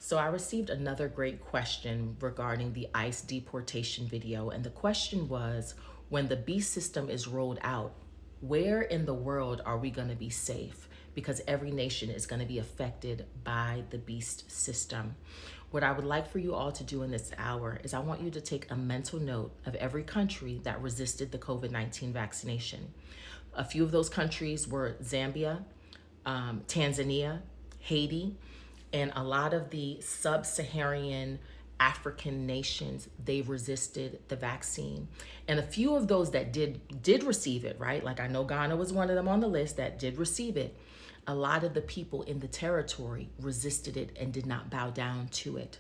So I received another great question regarding the ICE deportation video. And the question was, when the beast system is rolled out, where in the world are we going to be safe? Because every nation is going to be affected by the beast system. What I would like for you all to do in this hour is I want you to take a mental note of every country that resisted the COVID-19 vaccination. A few of those countries were Zambia, Tanzania, Haiti, and a lot of the sub-Saharan African nations, they resisted the vaccine. And a few of those that did receive it, right? Like I know Ghana was one of them on the list that did receive it. A lot of the people in the territory resisted it and did not bow down to it.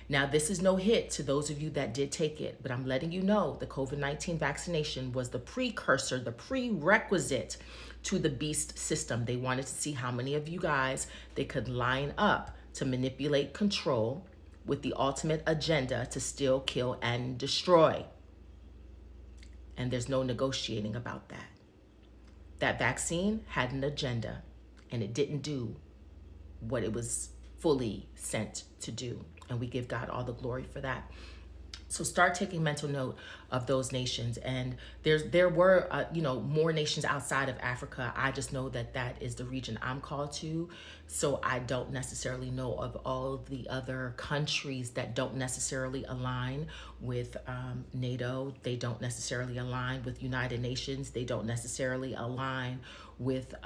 Now, this is no hit to those of you that did take it, but I'm letting you know the COVID-19 vaccination was the precursor, the prerequisite to the beast system. They wanted to see how many of you guys they could line up to manipulate control with the ultimate agenda to steal, kill, and destroy. And there's no negotiating about that. That vaccine had an agenda, and it didn't do what it was fully sent to do. And we give God all the glory for that. So start taking mental note of those nations. And there were, more nations outside of Africa. I just know that that is the region I'm called to. So I don't necessarily know of all of the other countries that don't necessarily align with NATO. They don't necessarily align with United Nations. They don't necessarily align with, the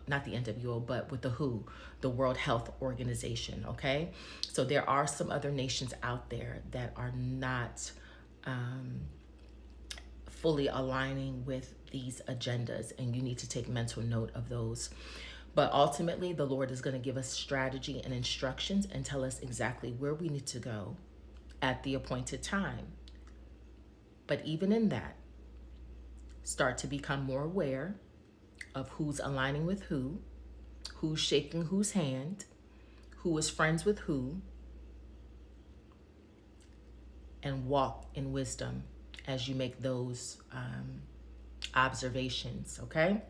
not the NWO, but with the WHO, the World Health Organization, okay? So there are some other nations out there that are not fully aligning with these agendas, and you need to take mental note of those. But ultimately, the Lord is going to give us strategy and instructions and tell us exactly where we need to go at the appointed time. But even in that, start to become more aware of who's aligning with who's shaking whose hand, who is friends with who, and walk in wisdom as you make those observations, okay?